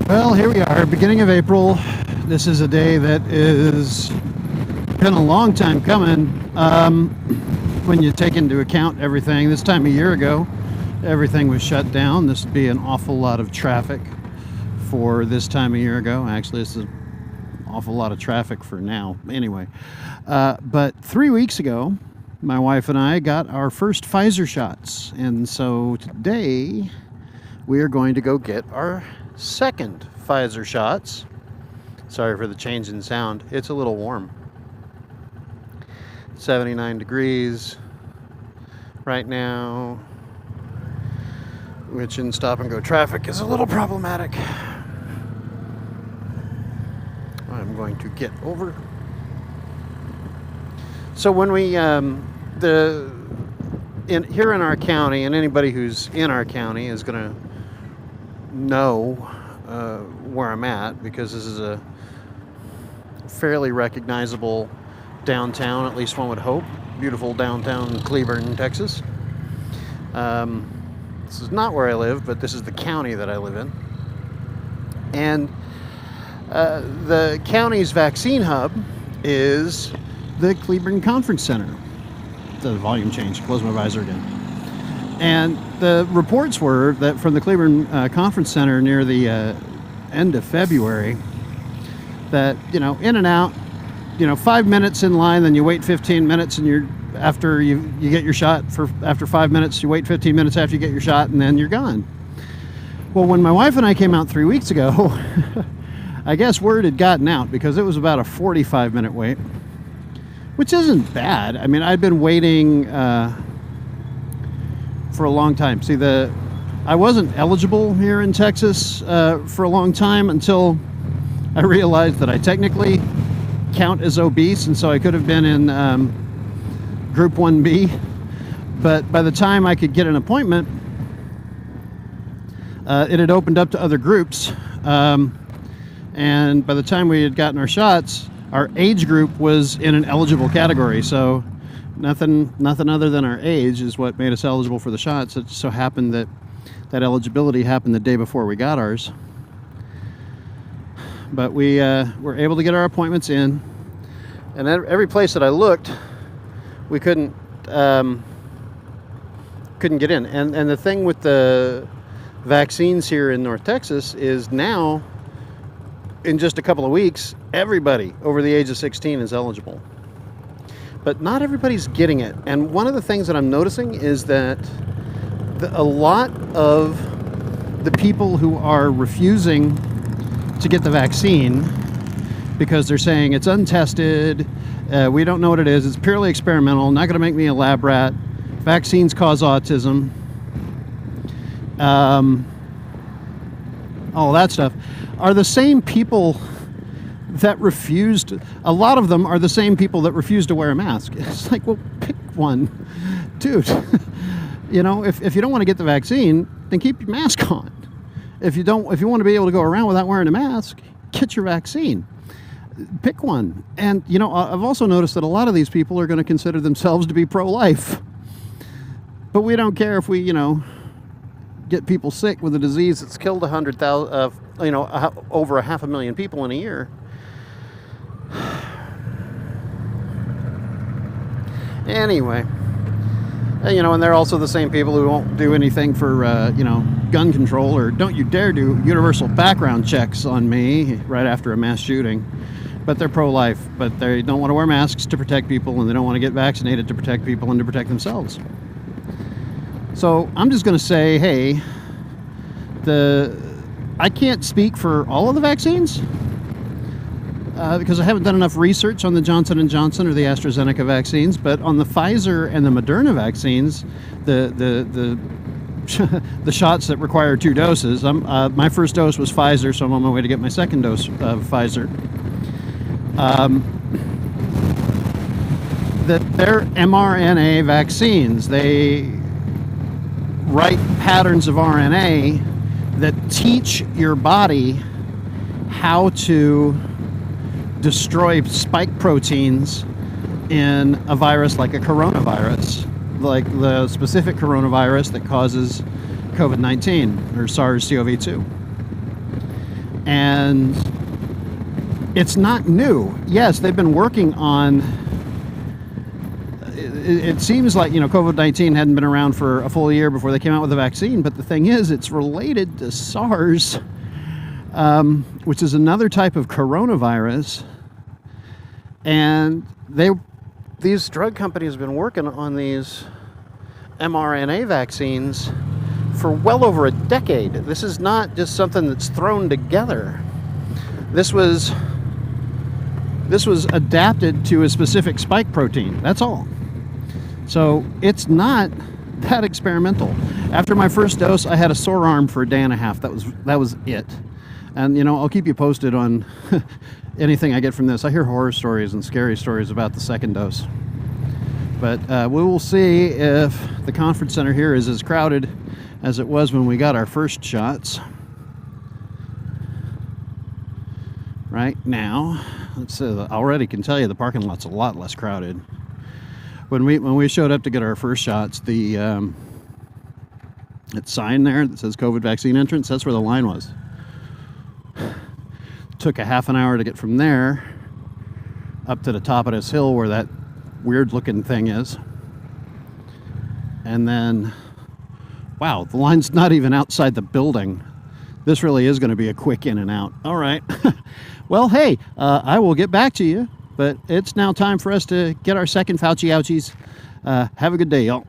Well, here we are, beginning of April. This is a day that is been a long time coming. When you take into account everything, this time a year ago, everything was shut down. This would be an awful lot of traffic for this time a year ago. Actually, this is an awful lot of traffic for now. Anyway, but 3 weeks ago, my wife and I got our first Pfizer shots, and so today we are going to go get our second Pfizer shots. Sorry for the change in sound. It's a little warm. 79 degrees right now, which in stop and go traffic is a little problematic. I'm going to get over. So when we here in our county, and anybody who's in our county is going to know where I'm at, because this is a fairly recognizable downtown, at least one would hope. Beautiful downtown Cleburne, Texas. This is not where I live, but this is the county that I live in. And the county's vaccine hub is the Cleburne Conference Center. The volume changed. Close my visor again. And the reports were that from the Cleburne Conference Center near the end of February, that, in and out, 5 minutes in line, then you wait 15 minutes, and after you get your shot, after 5 minutes, you wait 15 minutes after you get your shot, and then you're gone. Well, when my wife and I came out 3 weeks ago, I guess word had gotten out, because it was about a 45-minute wait, which isn't bad. I mean, I'd been waiting for a long time. See, I wasn't eligible here in Texas for a long time until I realized that I technically count as obese, and so I could have been in Group 1B. But by the time I could get an appointment, it had opened up to other groups. And by the time we had gotten our shots, our age group was in an eligible category. So nothing other than our age is what made us eligible for the shots. It so happened that eligibility happened the day before we got ours. But we were able to get our appointments in, and every place that I looked, we couldn't get in. And the thing with the vaccines here in North Texas is now, in just a couple of weeks, everybody over the age of 16 is eligible. But not everybody's getting it. And one of the things that I'm noticing is that a lot of the people who are refusing to get the vaccine because they're saying it's untested, we don't know what it is, it's purely experimental, not going to make me a lab rat, vaccines cause autism, all that stuff, are the same people that refused. A lot of them are the same people that refuse to wear a mask. It's like, well, pick one, dude. If you don't want to get the vaccine, then keep your mask on. If you want to be able to go around without wearing a mask, get your vaccine. Pick one. And, I've also noticed that a lot of these people are going to consider themselves to be pro-life. But we don't care if we, get people sick with a disease that's killed 100,000, over 500,000 people in a year. Anyway. And they're also the same people who won't do anything for, gun control, or don't you dare do universal background checks on me right after a mass shooting. But they're pro-life, but they don't want to wear masks to protect people, and they don't want to get vaccinated to protect people and to protect themselves. So I'm just going to say, hey, I can't speak for all of the vaccines, because I haven't done enough research on the Johnson & Johnson or the AstraZeneca vaccines, but on the Pfizer and the Moderna vaccines, the shots that require 2 doses, my first dose was Pfizer, so I'm on my way to get my second dose of Pfizer. That they're mRNA vaccines. They write patterns of RNA that teach your body how to destroy spike proteins in a virus like a coronavirus, like the specific coronavirus that causes COVID-19 or SARS-CoV-2. And it's not new. Yes, they've been working on, it seems like, COVID-19 hadn't been around for a full year before they came out with the vaccine, but the thing is, it's related to SARS, which is another type of coronavirus. And these drug companies have been working on these mRNA vaccines for well over a decade. This is not just something that's thrown together. This was adapted to a specific spike protein. That's all. So it's not that experimental. After my first dose, I had a sore arm for a day and a half. That was it. And I'll keep you posted on anything I get from this. I hear horror stories and scary stories about the second dose. But we will see if the conference center here is as crowded as it was when we got our first shots. Right now, I already can tell you the parking lot's a lot less crowded. When we showed up to get our first shots, the that sign there that says COVID vaccine entrance, that's where the line was. Took a half an hour to get from there up to the top of this hill where that weird looking thing is. And then, wow, the line's not even outside the building. This really is going to be a quick in and out. All right. Well, hey, I will get back to you, but it's now time for us to get our second Fauci ouchies. Have a good day, y'all.